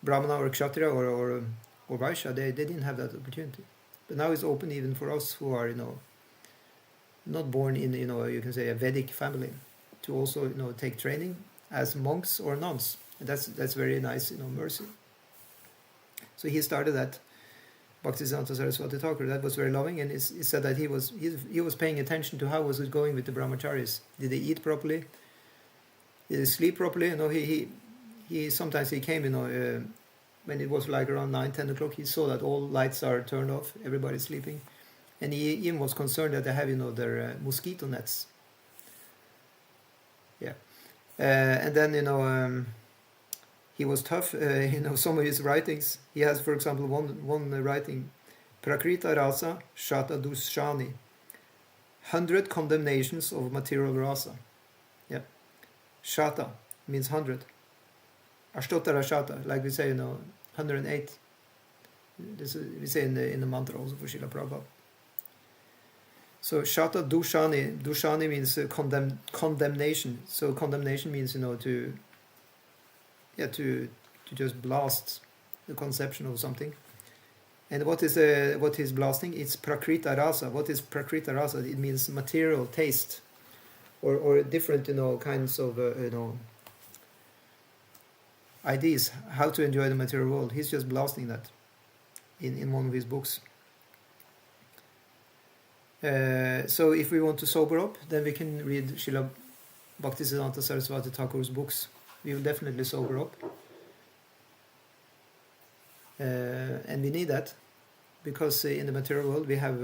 brahmana or kshatriya or vaishya, they didn't have that opportunity. But now it's open even for us who are not born in you can say a Vedic family, to also take training as monks or nuns. And that's very nice, mercy. So he started that, Bhaktisiddhanta Saraswati Thakura. That was very loving, and he said that he was paying attention to how was it going with the brahmacharis. Did they eat properly? Did they sleep properly? He sometimes he came, when it was like around 9-10 o'clock, he saw that all lights are turned off, everybody's sleeping, and he even was concerned that they have, their mosquito nets. Yeah, and then he was tough. Some of his writings. He has, for example, one writing, Prakrita Rasa Shata Dushani, 100 condemnations of material rasa. Yeah, Shata means 100. Ashtotara Shata, like we say, 108. We say in the mantra also for Srila Prabhupada. So Shata Dushani. Dushani means condemnation. So condemnation means to just blast the conception of something. And what is blasting? It's Prakrita Rasa. What is Prakrita Rasa? It means material taste, or different kinds of ideas how to enjoy the material world. He's just blasting that in one of his books. So if we want to sober up, then we can read Srila Bhaktisiddhanta Saraswati Thakura's books. We will definitely sober up. And we need that, because in the material world we have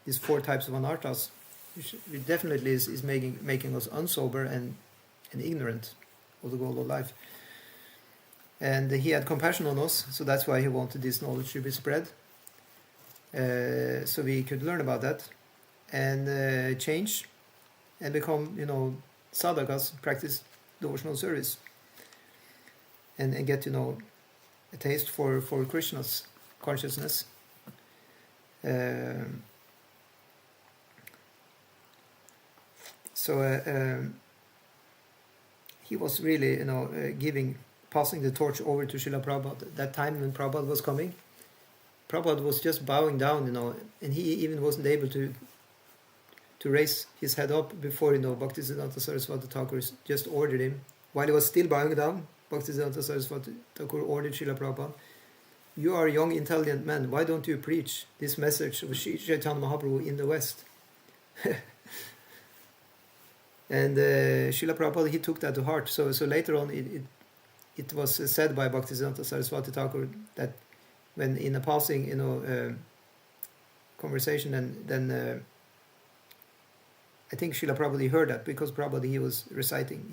these 4 types of anarthas, which definitely is making us unsober and ignorant of the goal of life. And he had compassion on us, so that's why he wanted this knowledge to be spread, so we could learn about that and change and become sadhakas, practice devotional service, and get a taste for Krishna's consciousness. He was really passing the torch over to Srila Prabhupada. That time when Prabhupada was coming, Prabhupada was just bowing down, and he even wasn't able to raise his head up before Bhaktisiddhanta Saraswati Thakur just ordered him. While he was still bowing down, Bhaktisiddhanta Saraswati Thakur ordered Srila Prabhupada, "You are a young, intelligent man. Why don't you preach this message of Chaitanya Mahaprabhu in the West?" And Srila Prabhupada, he took that to heart. So later on, it was said by Bhaktisiddhanta Saraswati Thakur that when in a passing, conversation, and then I think Srila Prabhupada heard that, because Prabhupada, he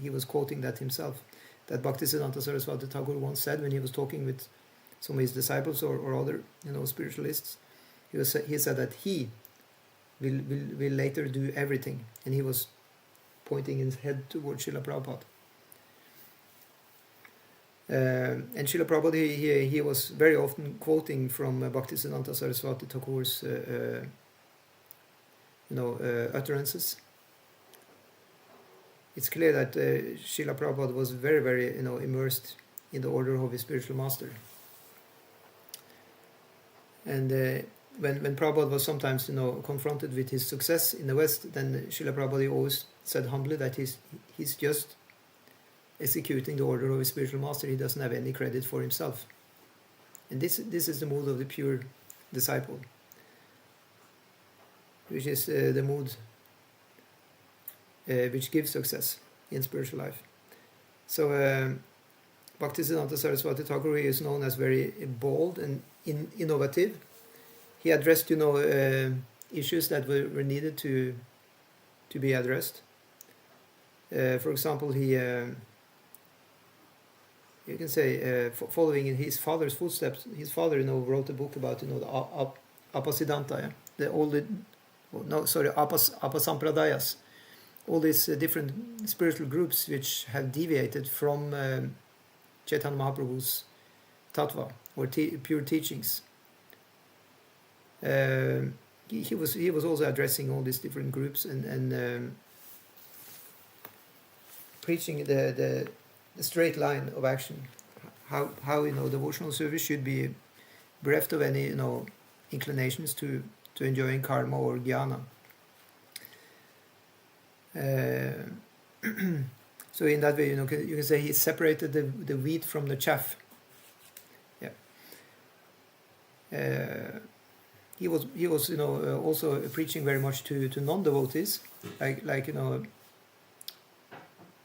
was quoting that himself, that Bhaktisiddhanta Saraswati Thakur once said when he was talking with some of his disciples or other spiritualists. He said that he will later do everything, and he was pointing his head towards Srila Prabhupada. And Srila Prabhupada, he was very often quoting from Bhaktisiddhanta Saraswati Thakur's utterances. It's clear that Srila Prabhupada was very, very immersed in the order of his spiritual master. And when Prabhupada was sometimes confronted with his success in the West, then Srila Prabhupada always said humbly that he's just executing the order of his spiritual master. He doesn't have any credit for himself. And this is the mood of the pure disciple, which is the mood which gives success in spiritual life. So Bhaktisiddhanta Saraswati Thakur is known as very bold and innovative. He addressed issues that were needed to be addressed. For example, he you can say following in his father's footsteps. His father wrote a book about the Apasiddhanta, Apasampradayas, all these different spiritual groups which have deviated from Chaitanya Mahaprabhu's tattva, or pure teachings. He was also addressing all these different groups and preaching the straight line of action, how devotional service should be bereft of any inclinations to enjoying karma or jnana. So in that way, you can say he separated the wheat from the chaff. Yeah. He was also preaching very much to non-devotees, like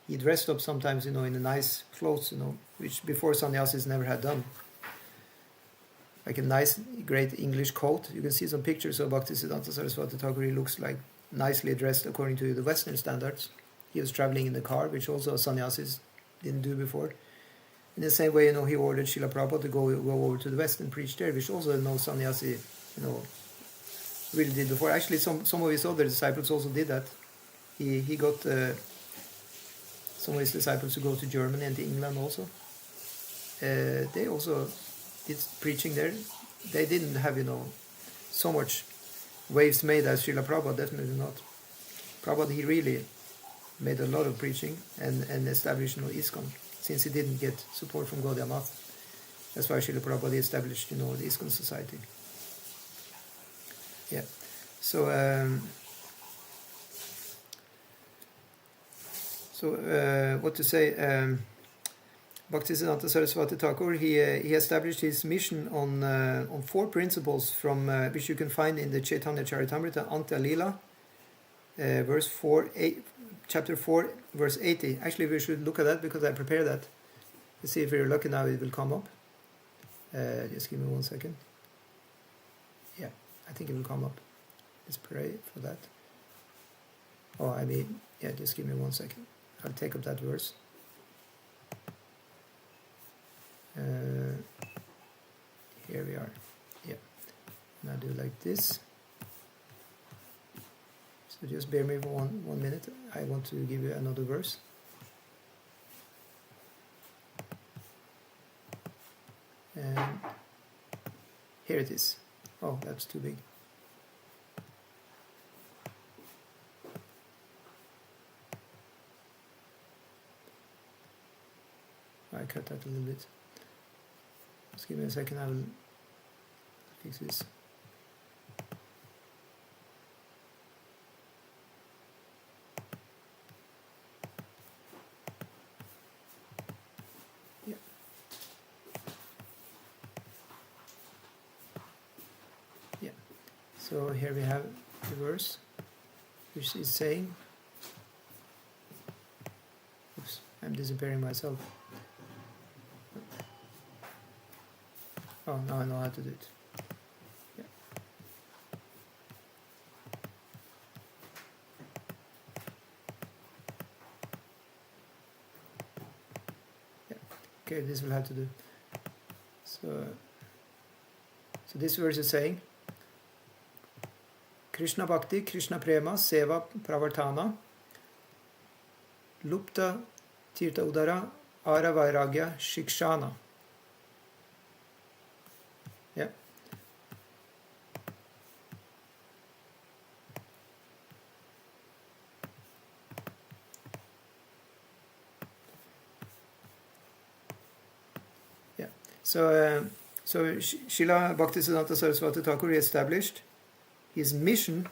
he dressed up sometimes in a nice clothes, which before sannyasis never had done, like a nice great English coat. You can see some pictures of Bhaktisiddhanta Sarasvati Thakura. He looks like nicely dressed according to the Western standards. He was traveling in the car, which also sannyasis didn't do before. In the same way, he ordered Srila Prabhupada to go over to the West and preach there, which also no sannyasi, really did before. Actually, some of his other disciples also did that. He got some of his disciples to go to Germany and to England also. They also did preaching there. They didn't have, so much waves made as Srila Prabhupada, definitely not. Prabhupada, he really made a lot of preaching and established Iskcon, since he didn't get support from Gaudiya Math. That's why Srila Prabhupada established, the Iskcon society. Yeah. So what to say? Bhaktisiddhanta Sarasvati Thakur, he established his mission on 4 principles from which you can find in the Chaitanya Charitamrita Antya Lila, chapter 4, verse 80. Actually, we should look at that because I prepared that. Let's see if we're lucky now it will come up. Just give me 1 second. Yeah, I think it will come up. Let's pray for that. Just give me 1 second. I'll take up that verse. Here we are. Yeah. And I'll do like this. So just bear me for one minute. I want to give you another verse. And here it is. Oh, that's too big. I cut that a little bit. Just give me a second, I will fix this. Yeah. Yeah. So here we have the verse, which is saying, oops, I'm disappearing myself. Oh, now I know how to do it. Yeah. Yeah. Okay, this will have to do. So this verse is saying, Krishna Bhakti, Krishna Prema, Seva Pravartana, Lupta Tirtha Udara, Ara Vairagya, Shikshana. Yeah. Yeah. So Srila Bhaktisiddhanta Sarasvati Thakur established his mission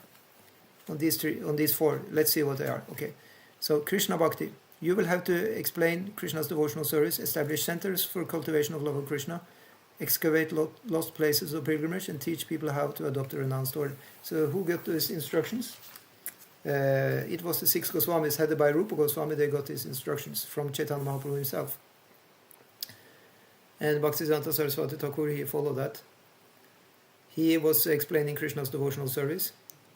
on these 4. Let's see what they are. Okay. So Krishna Bhakti. You will have to explain Krishna's devotional service, establish centers for cultivation of love of Krishna, excavate lost places of pilgrimage, and teach people how to adopt a renounced order. So who got these instructions? It was the 6 Goswamis headed by Rupa Goswami. They got these instructions from Chaitanya Mahaprabhu himself. And Bhaktisiddhanta Sarasvati Thakur, he followed that. He was explaining Krishna's devotional service.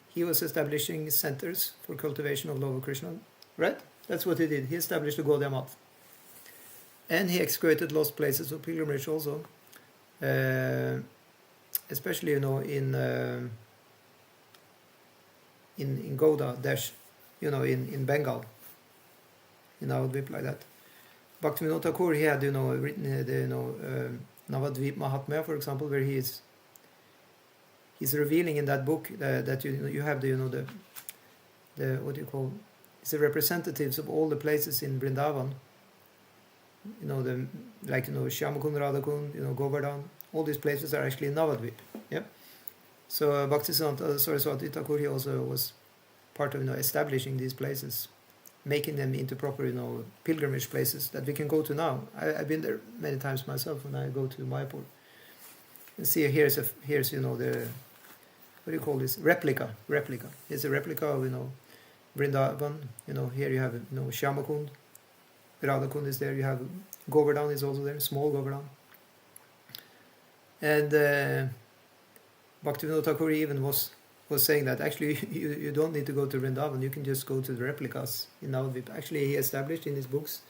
He was establishing centers for cultivation of love of Krishna. Right? That's what he did. He established the Gaudiya Math. And he excavated lost places of pilgrimage also. Especially, in Gaudiya, Desh, in Bengal, in Navadvip, like that. Bhaktivinoda Thakur, he had, written the, Navadvip Mahatmya, for example, where he's revealing in that book that you have the what do you call, it's the representatives of all the places in Vrindavan. Shyamakund, Radhakund, Govardhan, all these places are actually in Navadvip. Yeah. So Bhaktisiddhanta Sarasvati Thakur, he also was part of establishing these places making them into proper, pilgrimage places that we can go to now. I've been there many times myself when I go to Mayapur. And see, here's the, what do you call this? Replica. It's a replica of, Vrindavan. Here you have, Shyamakund. Radhakund is there. You have Govardhan is also there, small Govardhan. And Bhaktivinoda Thakur even was saying that actually you don't need to go to Vrindavan, you can just go to the replicas in Navadvip. Actually, he established in his books,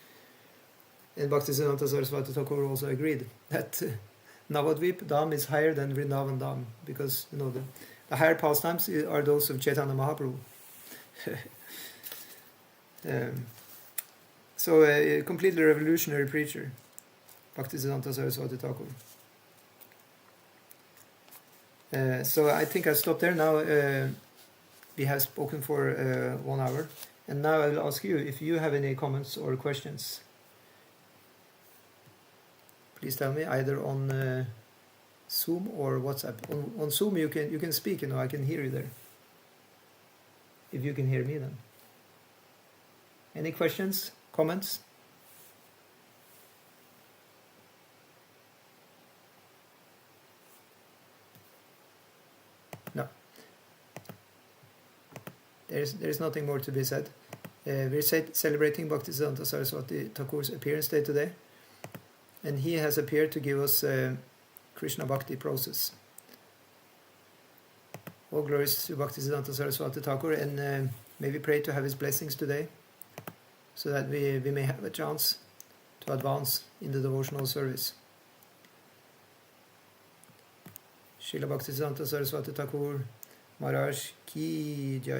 and Bhaktisiddhanta Sarasvati Thakur also agreed that Navadvip Dham is higher than Vrindavan Dham, because the higher pastimes are those of Chaitanya Mahaprabhu. So a completely revolutionary preacher, Bhaktisiddhanta Saraswati Thakur. So I think I'll stop there now. We have spoken for 1 hour, and now I will ask you if you have any comments or questions. Please tell me either on Zoom or WhatsApp. On Zoom you can speak. I can hear you there. If you can hear me, then. Any questions, comments? No. There's nothing more to be said. We're celebrating Bhaktisiddhanta Saraswati Thakur's appearance day today, and he has appeared to give us Krishna Bhakti process. All glories to Bhaktisiddhanta Saraswati Thakur, and may we pray to have his blessings today, so that we may have a chance to advance in the devotional service. Srila Bhaktisiddhanta Saraswati Thakur Maharaj Ki Jai.